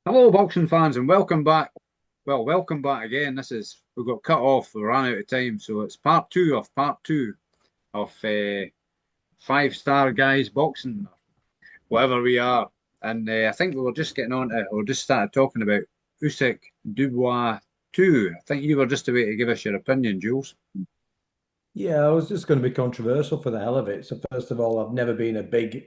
Hello, boxing fans, and welcome back. Well, welcome back again. We got cut off. We ran out of time, so it's part two of five-star guys boxing, whatever we are. And I think we were just getting on to, or just started talking about Usyk Dubois 2. I think you were just about to give us your opinion, Jules. Yeah, I was just going to be controversial for the hell of it. So first of all, I've never been a big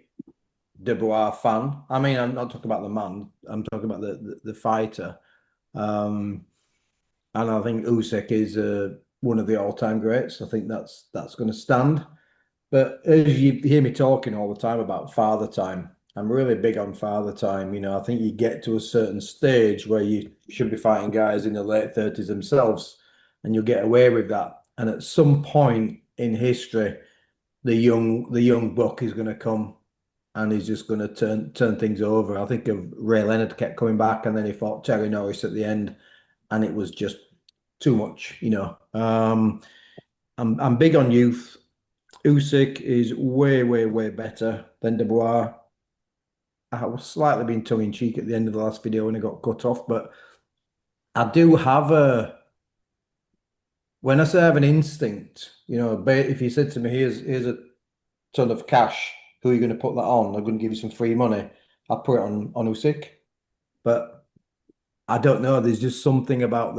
Dubois fan. I mean, I'm not talking about the man. I'm talking about the fighter. Um, and I think Usyk is one of the all-time greats. I think that's going to stand. But as you hear me talking all the time about father time, I'm really big on father time. I think you get to a certain stage where you should be fighting guys in the late 30s themselves, and you'll get away with that. And at some point in history, the young buck is going to come and he's just going to turn things over. I think of Ray Leonard kept coming back, and then he fought Terry Norris at the end, and it was just too much. I'm big on youth. Usyk is way, way, way better than Dubois. I was slightly being tongue in cheek at the end of the last video when I got cut off, but I do have when I say I have an instinct, if you said to me, here's a ton of cash, who are you going to put that on? I'm going to give you some free money. I'll put it on Usyk, but I don't know. There's just something about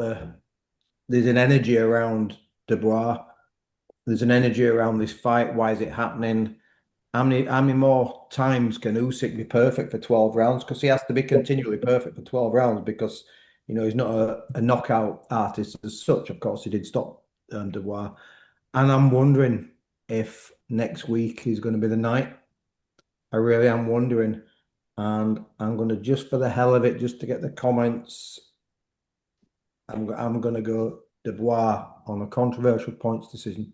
there's an energy around Dubois. There's an energy around this fight. Why is it happening? How many more times can Usyk be perfect for 12 rounds? Because he has to be continually perfect for 12 rounds because, he's not a knockout artist as such. Of course, he did stop Dubois. And I'm wondering if next week is going to be the night. I really am wondering. And I'm going to, just for the hell of it, just to get the comments, I'm going to go Dubois on a controversial points decision.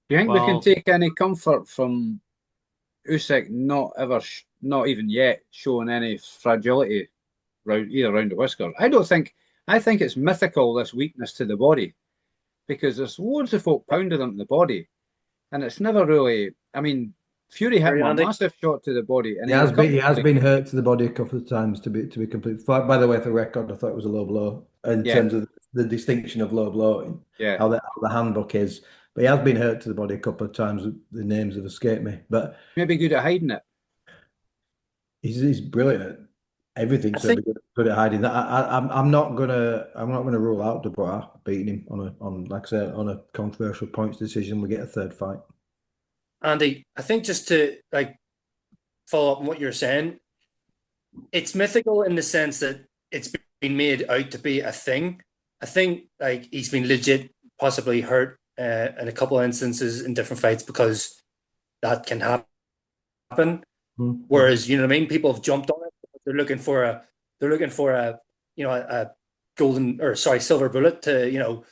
Do you think we can Well, take any comfort from Usyk not even yet showing any fragility around the whisker? I think it's mythical, this weakness to the body, because there's loads of folk pounding them in the body, and it's never really. I mean, Fury hit Gerry, him a Andy. massive shot to the body, and He he has been recovered he has from it. been hurt to the body a couple of times to be complete. By the way, for the record, I thought it was a low blow in Yeah, terms of the distinction of low blowing, yeah. how the handbook is. But he has been hurt to the body a couple of times. The names have escaped me, but Maybe good at hiding it. he's brilliant at everything. I So he'll think, be good at hiding that. I'm not gonna rule out Dubois beating him on like I said, on a controversial points decision. We get a third fight. Andy, I think just to follow up on what you're saying, it's mythical in the sense that it's been made out to be a thing. I think he's been legit, possibly hurt in a couple of instances in different fights because that can happen. Mhm. Whereas, you know what I mean, people have jumped on it. They're looking for a a golden or sorry silver bullet to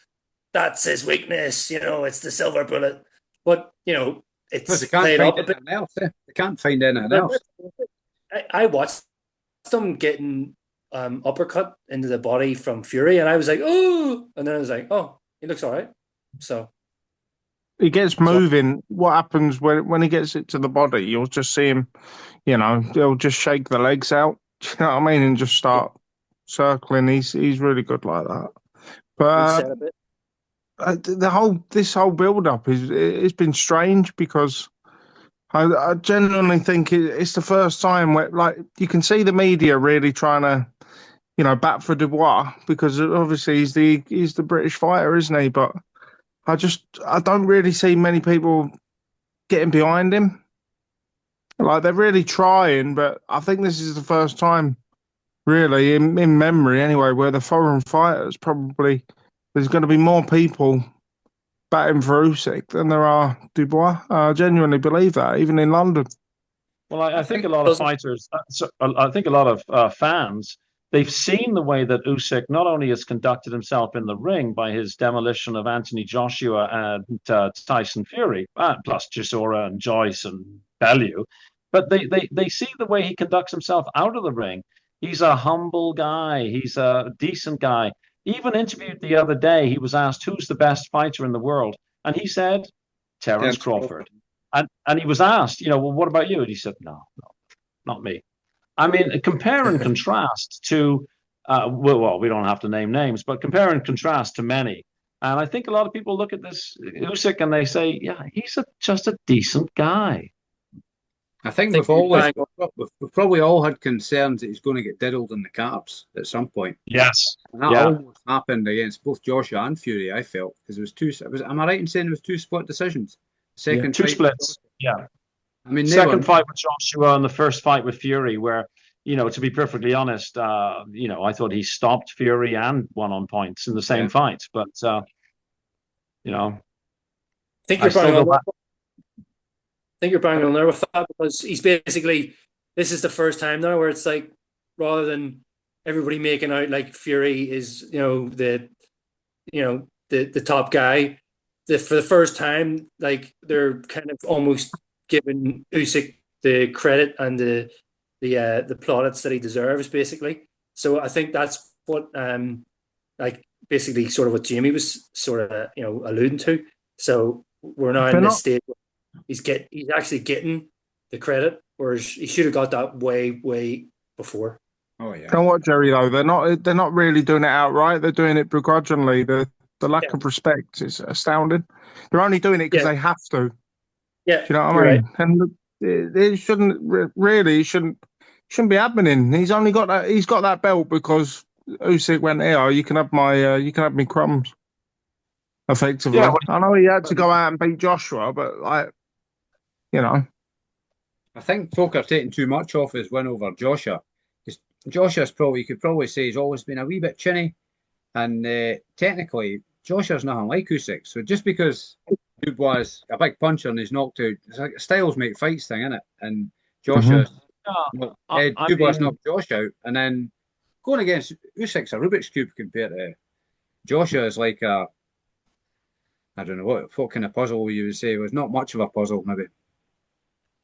that's his weakness. It's the silver bullet, but Because it's they can't played find up a bit. anything else. They can't find anything else. I watched them getting uppercut into the body from Fury, and I was like, oh, and then I was like, oh, he looks all right. So, He gets so moving. What happens when he gets it to the body? You'll just see him, he'll just shake the legs out. Do you know what I mean? And just start circling. He's really good like that. But reset a bit. this whole build up it's been strange because I genuinely think it's the first time where like you can see the media really trying to bat for Dubois because obviously he's the British fighter, isn't he? But I don't really see many people getting behind him. Like they're really trying, but I think this is the first time, really, in memory anyway, where the foreign fighters probably there's going to be more people batting for Usyk than there are Dubois. I genuinely believe that, even in London. I I think think a lot of doesn't fighters, I think a lot of fans, they've seen the way that Usyk not only has conducted himself in the ring by his demolition of Anthony Joshua and Tyson Fury, plus Chisora and Joyce and Bellew, but they see the way he conducts himself out of the ring. He's a humble guy. He's a decent guy. Even interviewed the other day, he was asked who's the best fighter in the world, and he said Terence Terence Crawford. Crawford. And he was asked, well, what about you? And he said, no, not me. I mean, compare and contrast to, well, we don't have to name names, but compare and contrast to many. And I think a lot of people look at this Usyk and they say, yeah, he's just a decent guy. I think think we've probably all had concerns that he's going to get diddled in the carbs at some point. Yes. And that Yeah. almost happened against both Joshua and Fury, I felt, because it was two. Am I right in saying it was two split decisions? Second Two fight, splits. Yeah. I mean, Second fight with Joshua and the first fight with Fury, where, to be perfectly honest, I thought he stopped Fury and won on points in the same fight. But, I think you're bang on there. I think you're bang on there with that, because he's basically, this is the first time now where it's like, rather than everybody making out like Fury is, the top guy, for the first time, like they're kind of almost giving Usyk the credit and the plaudits that he deserves, basically. So I think that's what basically sort of what Jamie was sort of alluding to. So we're now in this stage where he's actually getting the credit, whereas he should have got that way before. Oh yeah. You know what, Gerry? Though they're not really doing it outright. They're doing it begrudgingly. The lack of respect is astounding. They're only doing it because they have to. Yeah, do you know what I mean? Right. And it shouldn't be happening. He's only got that. He's got that belt because Usyk went here. You can have me crumbs. Effectively, yeah, I know he had to go out and beat Joshua, but I think folk are taking too much off his win over Joshua. Because Joshua's you could probably say he's always been a wee bit chinny, and technically Joshua's nothing like Usyk. So just because Dubois a big puncher and he's knocked out, it's like styles make fights thing, isn't it? And Joshua, Dubois knocked Josh out, and then going against Usyk's a Rubik's cube compared to Joshua is like a, I don't know what kind of puzzle you would say. It was not much of a puzzle, maybe.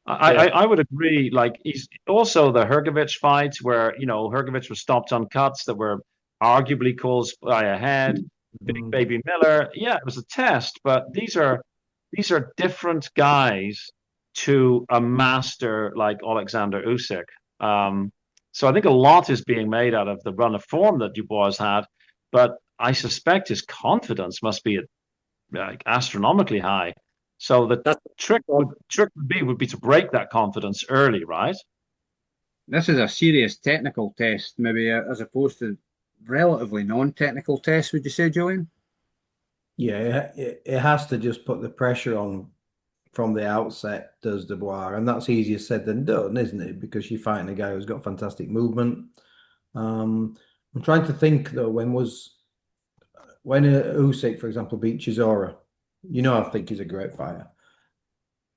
I would agree. Like, he's also the Hrgovic fight where Hrgovic was stopped on cuts that were arguably caused by a head. Big Baby Miller, yeah, it was a test, but these are different guys to a master like Alexander Usyk. So I think a lot is being made out of the run of form that Dubois had, but I suspect his confidence must be like astronomically high. So the trick would be to break that confidence early, right? This is a serious technical test, maybe as opposed to relatively non-technical tests. Would you say, Julian? Yeah, it has to just put the pressure on from the outset, does Dubois, and that's easier said than done, isn't it? Because you're fighting a guy who's got fantastic movement. I'm trying to think though, when Usyk, for example, beat Chisora, I think he's a great fighter.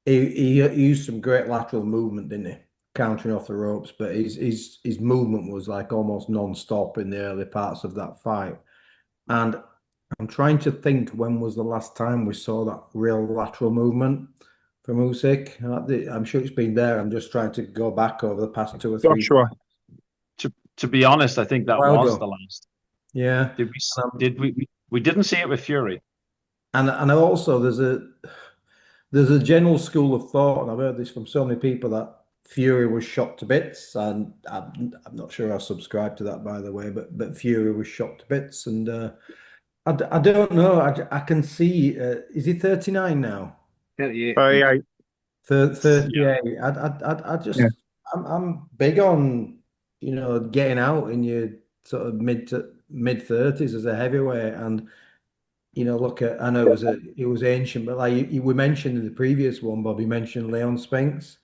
He used some great lateral movement, didn't he? Countering off the ropes, but his movement was like almost non-stop in the early parts of that fight. And I'm trying to think, when was the last time we saw that real lateral movement from Usyk? I'm sure it's been there. I'm just trying to go back over the past 2 or 3. Sure. To be honest, I think that was the last. Yeah. We didn't see it with Fury. And also there's a general school of thought, and I've heard this from so many people, that Fury was shot to bits, and I'm not sure I subscribe to that, by the way, but Fury was shot to bits, and I don't know. I can see. Is he 39 now? 38. 38. Yeah. I'm big on getting out in your sort of mid 30s as a heavyweight, and look at, I know it was ancient, but like we mentioned in the previous one, Bobby mentioned Leon Spinks.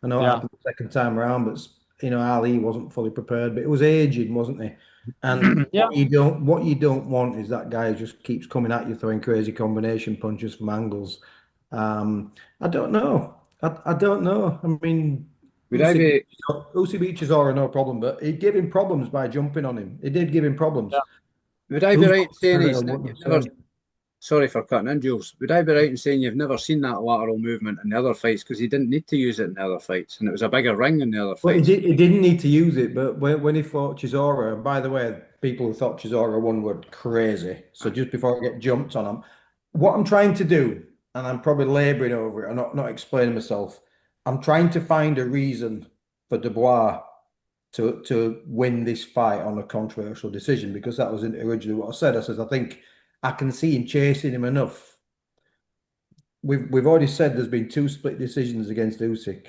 I know it happened the second time around, but Ali wasn't fully prepared, but it was aging, wasn't he? And what you don't want is that guy who just keeps coming at you, throwing crazy combination punches from angles. I don't know. I don't know. I mean, Usyk beat Chisora, no problem, but he gave him problems by jumping on him. He did give him problems. Yeah. Would I be right in saying sorry for cutting in, Jules. Would I be right in saying you've never seen that lateral movement in the other fights, because he didn't need to use it in the other fights, and it was a bigger ring in the other fights? Well, he didn't need to use it, but when he fought Chisora, and by the way, people who thought Chisora won were crazy. So just before I get jumped on him, what I'm trying to do, and I'm probably labouring over it, I'm not explaining myself, I'm trying to find a reason for Dubois to win this fight on a controversial decision, because that was originally what I said. I said I think I can see him chasing him enough. We've already said there's been 2 split decisions against Usyk.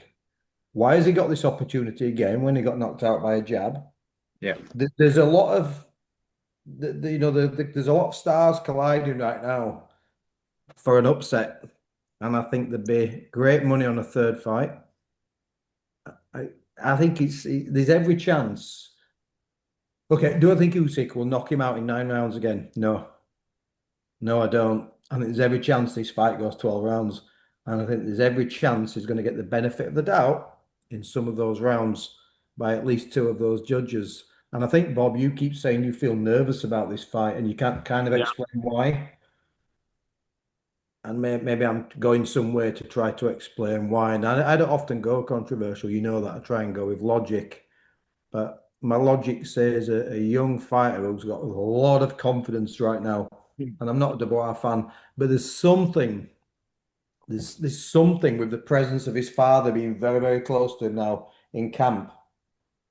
Why has he got this opportunity again when he got knocked out by a jab? Yeah. There's a lot of there's a lot of stars colliding right now for an upset, and I think there'd be great money on a third fight. I think there's every chance. Okay, do I think Usyk will knock him out in 9 rounds again? No. No, I don't. I think there's every chance this fight goes 12 rounds. And I think there's every chance he's going to get the benefit of the doubt in some of those rounds by at least 2 of those judges. And I think, Bob, you keep saying you feel nervous about this fight and you can't kind of explain why. And maybe I'm going somewhere to try to explain why. And I don't often go controversial. You know that I try and go with logic. But my logic says a young fighter who's got a lot of confidence right now. And I'm not a Dubois fan, but there's something with the presence of his father being very, very close to him now in camp.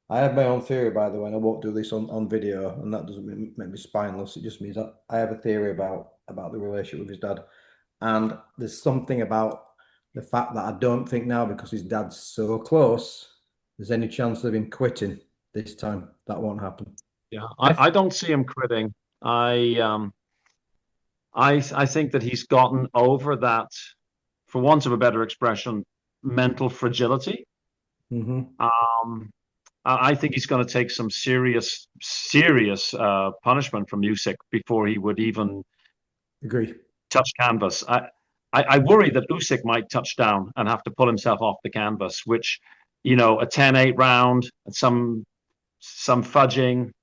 I have my own theory, by the way, and I won't do this on video, and that doesn't make me spineless. It just means that I have a theory about the relationship with his dad. And there's something about the fact that I don't think now, because his dad's so close, there's any chance of him quitting this time. That won't happen. Yeah, I don't see him quitting. I think that he's gotten over that, for want of a better expression, mental fragility. I think he's going to take some serious punishment from Usyk before he would even agree touch canvas. I worry that Usyk might touch down and have to pull himself off the canvas, which, a 10-8 round, some fudging,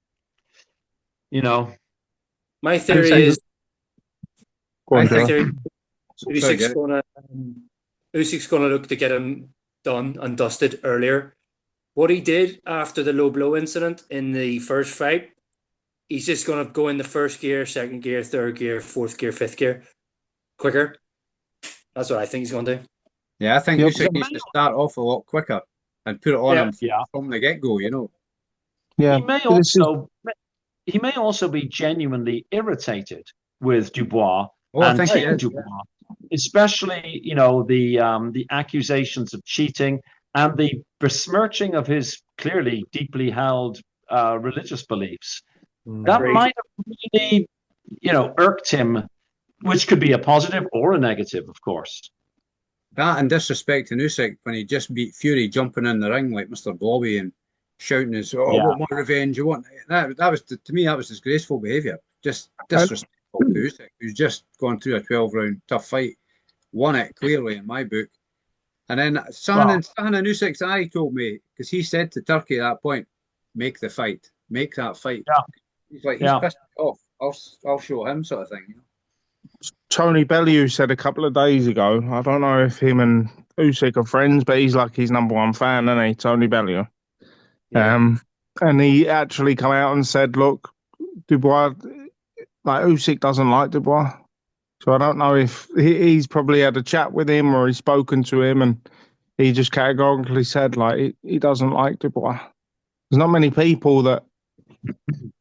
My theory is Usyk's going to look to get him done and dusted earlier. What he did after the low blow incident in the first fight, he's just going to go in the first gear, second gear, third gear, fourth gear, fifth gear, quicker. That's what I think he's going to do. Yeah, I think Usyk needs to start off a lot quicker and put it on him from the get-go, Yeah. He may also be genuinely irritated with Dubois I think he is, Dubois, especially the accusations of cheating and the besmirching of his clearly deeply held religious beliefs. That might have really, irked him, which could be a positive or a negative, of course. That and disrespecting Usyk when he just beat Fury, jumping in the ring like Mr. Blobby and shouting his, I want my revenge. You want that was to me, that was disgraceful behaviour. Just disrespectful to Usyk, who's just gone through a 12-round tough fight, won it clearly in my book. And then Sahan in Usyk's eye told me, because he said to Turkey at that point, make that fight. Yeah. He's like, he's pissed me off. I'll show him, sort of thing. Tony Bellew said a couple of days ago, I don't know if him and Usyk are friends, but he's like his number 1 fan, isn't he, Tony Bellew? Yeah. And he actually come out and said, look, Dubois, like Usyk doesn't like Dubois. So I don't know if he's probably had a chat with him or he's spoken to him, and he just categorically said, like, he doesn't like Dubois. There's not many people that,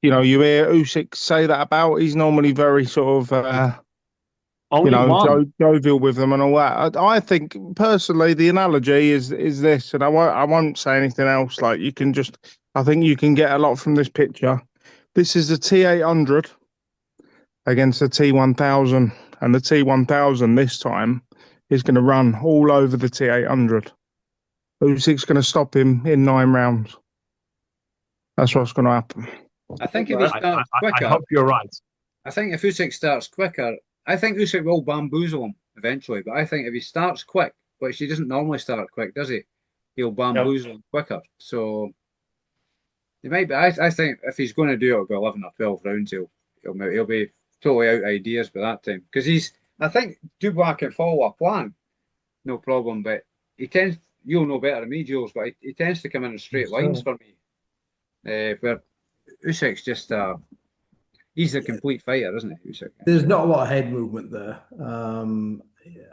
you hear Usyk say that about. He's normally very sort of, jovial with them and all that. I think personally, the analogy is this, and I won't say anything else. Like, I think you can get a lot from this picture. This is the T800 against the T1000, and the T1000 this time is going to run all over the T800. Usyk's going to stop him in 9 rounds. That's what's going to happen. I think if he starts quicker, I hope you're right. I think if Usyk starts quicker, I think Usyk will bamboozle him eventually. But I think if he starts quick, which he doesn't normally start quick, does he? He'll bamboozle him quicker. So he might be. I think if he's going to do it, it'll be 11 or 12 rounds. He'll be totally out of ideas by that time, because I think Dubois can follow a plan, no problem. But he tends. You'll know better than me, Jules, but he tends to come in straight lines for me. Where Usyk's just he's a complete fighter, isn't he, Usyk? There's not a lot of head movement there.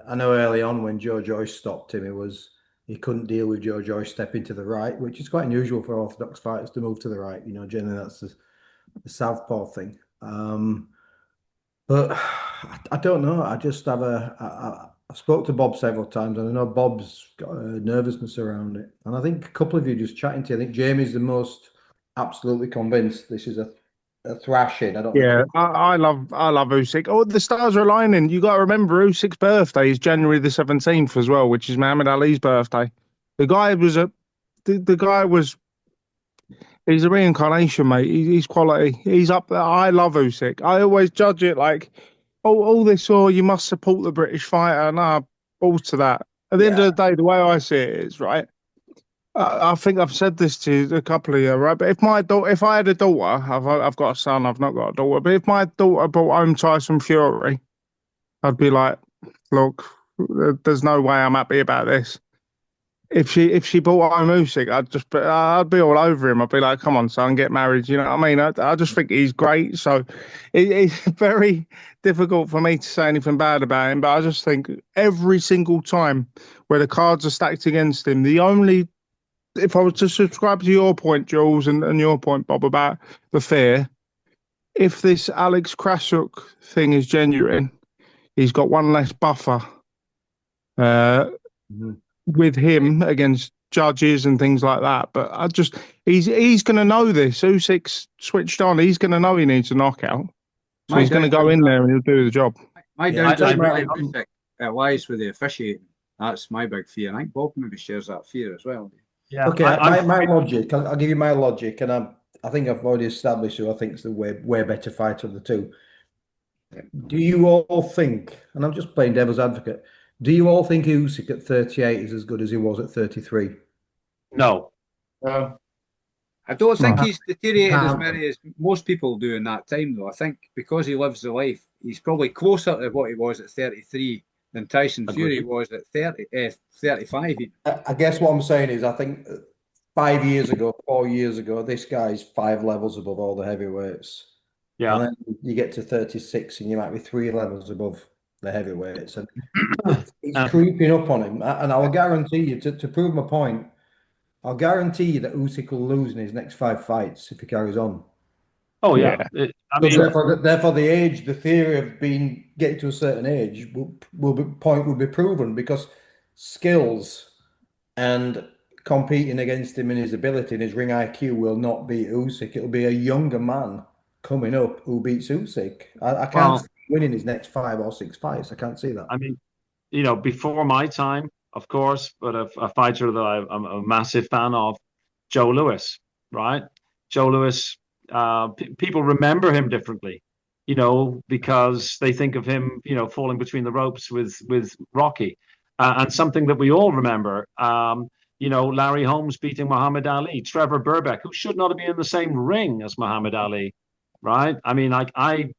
I know early on when Joe Joyce stopped him, it was he couldn't deal with Joyce stepping to the right, which is quite unusual for orthodox fighters to move to the right. Generally that's the southpaw thing. But I don't know. I just have I spoke to Bob several times, and I know Bob's got a nervousness around it. And I think a couple of you just chatting to you, I think Jamie's the most absolutely convinced this is a thrashing. I don't know. Yeah, I love Usyk. Oh, the stars are aligning. You got to remember Usyk's birthday is January the 17th as well, which is Muhammad Ali's birthday. The guy was the guy was he's a reincarnation, mate. He's quality. He's up there. I love Usyk. I always judge it like, oh, all this, or you must support the British fighter. Nah, balls to that. At the end of the day, the way I see it is, right? I think I've said this to you a couple of years, right? But if I had a daughter, I've got a son, I've not got a daughter. But if my daughter brought home Tyson Fury, I'd be like, look, there's no way I'm happy about this. If she brought home Usyk, I'd be all over him. I'd be like, come on, son, get married. You know what I mean? I just think he's great. So it's very difficult for me to say anything bad about him. But I just think every single time where the cards are stacked against him, if I was to subscribe to your point, Jules, and your point, Bob, about the fear, if this Alex Krasuk thing is genuine, he's got one less buffer with him against judges and things like that. But he's going to know this. Usyk's switched on. He's going to know he needs a knockout. So he's going to go in there and he'll do the job. My downside with Usyk, it lies with the officiating. That's my big fear. I think Bob maybe shares that fear as well. Yeah. Okay, my logic. I'll give you my logic, and I think I've already established who I think is the way better fighter of the two. Do you all think? And I'm just playing devil's advocate. Do you all think Usyk at 38 is as good as he was at 33? No. I don't think he's deteriorated as many as most people do in that time, though. I think because he lives the life, he's probably closer to what he was at 33 than Tyson Fury was at 35. I guess what I'm saying is I think 5 years ago, 4 years ago, this guy's 5 levels above all the heavyweights. Yeah. And then you get to 36 and you might be 3 levels above the heavyweights. And it's creeping up on him. And I'll guarantee you, to prove my point, I'll guarantee you that Usyk will lose in his next 5 fights if he carries on. Oh, yeah. Therefore, the age, the theory of getting to a certain age will be proven, because skills and competing against him in his ability and his ring IQ will not beat Usyk. It'll be a younger man coming up who beats Usyk. I can't see him winning his next 5 or 6 fights. I can't see that. I mean, before my time, of course, but a fighter that I'm a massive fan of, Joe Louis, right? Joe Louis, people remember him differently, because they think of him, falling between the ropes with Rocky. And something that we all remember, Larry Holmes beating Muhammad Ali, Trevor Burbeck, who should not be in the same ring as Muhammad Ali, right? I mean, I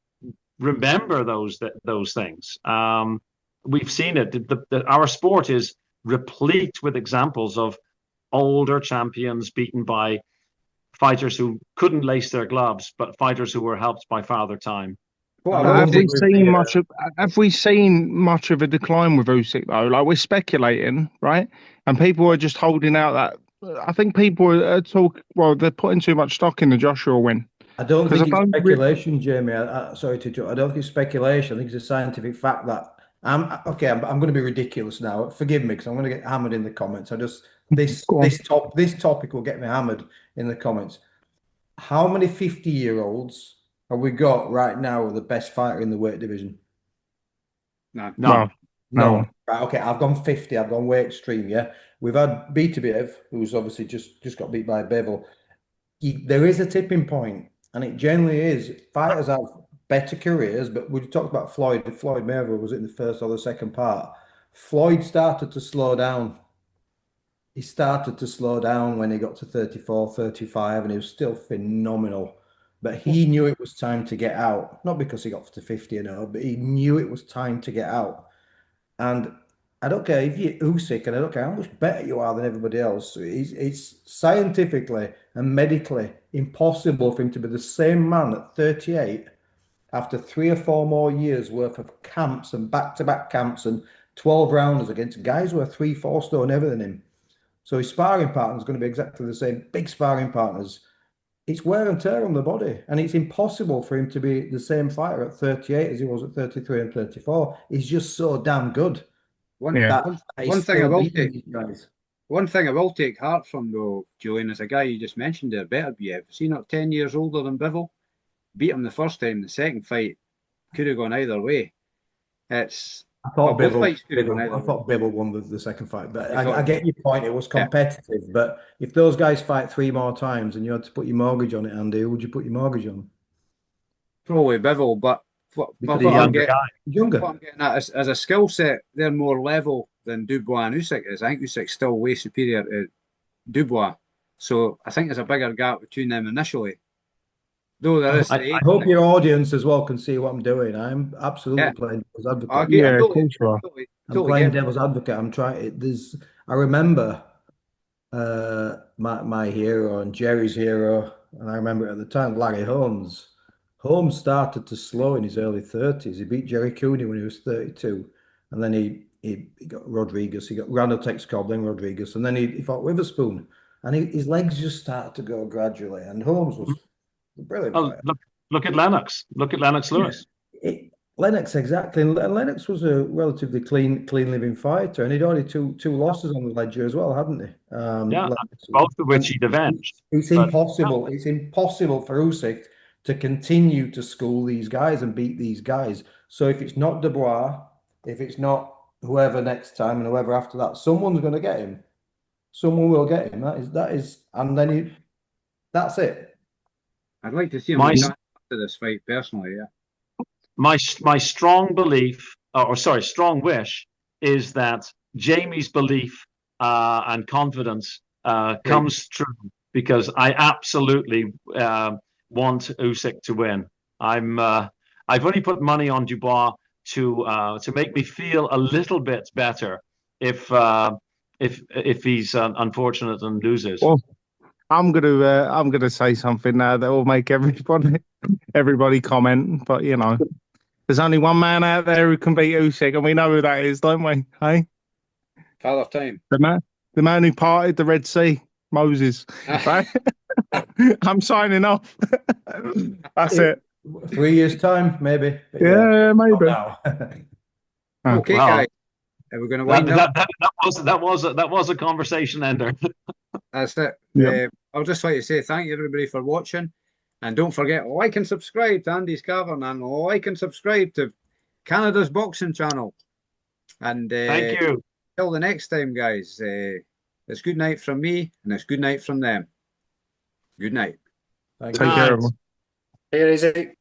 remember those things. We've seen it. Our sport is replete with examples of older champions beaten by fighters who couldn't lace their gloves, but fighters who were helped by Father Time. Have we seen much of a decline with Usyk though? Like, we're speculating, right? And people are just holding out that. I think people are they're putting too much stock in the Joshua win. I don't think it's speculation, Jamie. Sorry to interrupt. I don't think it's speculation. I think it's a scientific fact that I'm going to be ridiculous now. Forgive me, because I'm going to get hammered in the comments. This topic will get me hammered in the comments. How many 50-year-olds have we got right now with the best fighter in the weight division? No. Right, okay, I've gone 50. I've gone weight extreme, yeah? We've had Beterbiev, who's obviously just got beat by Bevel. There is a tipping point, and it generally is. Fighters have better careers, but we talked about Floyd Mayweather, was it in the first or the second part? Floyd started to slow down. He started to slow down when he got to 34, 35, and he was still phenomenal. But he knew it was time to get out. Not because he got to 50 but he knew it was time to get out. And I don't care if you're Usyk, and I don't care how much better you are than everybody else. It's scientifically and medically impossible for him to be the same man at 38 after 3 or 4 more years worth of camps and back-to-back camps and 12 rounders against guys who are 3-4 stone heavier than him. So his sparring partner is going to be exactly the same. Big sparring partners. It's wear and tear on the body, and it's impossible for him to be the same fighter at 38 as he was at 33 and 34. He's just so damn good. One, Yeah. one, He's one thing I still will beating take. these guys. One thing I will take heart from though, Julian, is a guy you just mentioned there, Beterbiev. See, not 10 years older than Bivol. Beat him the first time. The second fight could have gone either way. It's I thought both fights could have gone Bibble, either I way. thought Bibble won the second fight, but I thought I get your point. It was competitive, but if those guys fight 3 more times and you had to put your mortgage on it, Andy, who would you put your mortgage on? probably Bivol, but Because The he's younger guy. younger. what I'm getting at is, as a skill set, they're more level than Dubois and Usyk is. I think Usyk's still way superior to Dubois. So I think there's a bigger gap between them initially. Though there is the I age hope thing. your audience as well can see what I'm doing. I'm absolutely Yeah. playing devil's I advocate. agree. Yeah, of course you are. I'm playing devil's advocate. I'm trying. I remember my hero and Gerry's hero, and I remember at the time Larry Holmes. Holmes started to slow in his early 30s. He beat Gerry Cooney when he was 32, and then he got Rodriguez. He got Randall Tex Cobb, then Rodriguez, and then he fought Witherspoon, and his legs just started to go gradually. And Holmes was a brilliant Oh, fighter. look at Lennox. Look at Lennox Lewis. Lennox, exactly. And Lennox was a relatively clean living fighter, and he'd already two losses on the ledger as well, hadn't he? Yeah, Lennox. both of which And he'd avenged. It's But impossible. It's impossible for Usyk to continue to school these guys and beat these guys. So if it's not Dubois, if it's not whoever next time and whoever after that, someone's going to get him. Someone will get him. And then that's it. I'd like to see him my return to this fight personally. Yeah. my strong belief, or sorry, strong wish, is that Jamie's belief and confidence comes true, because I absolutely want Usyk to win. I've only put money on Dubois to make me feel a little bit better if he's unfortunate and loses. Well, I'm gonna say something now that will make everybody comment, but you know, there's only one man out there who can beat Usyk, and we know who that is, don't we? Hey, Father Time. the man who parted the Red Sea, Moses. Right? I'm signing off. That's it. 3 years time, maybe. But Yeah, maybe. not now. Okay, Wow. guys. Are we going to wind up? That was a conversation ender. That's it. Yep. I'll just like to say thank you everybody for watching, and don't forget, like and subscribe to Andy's Cavern, and like and subscribe to Canada's boxing channel. And Thank you. till the next time, guys. It's good night from me, and it's good night from them. Good night. Thank Take you. care, everyone. Here is it.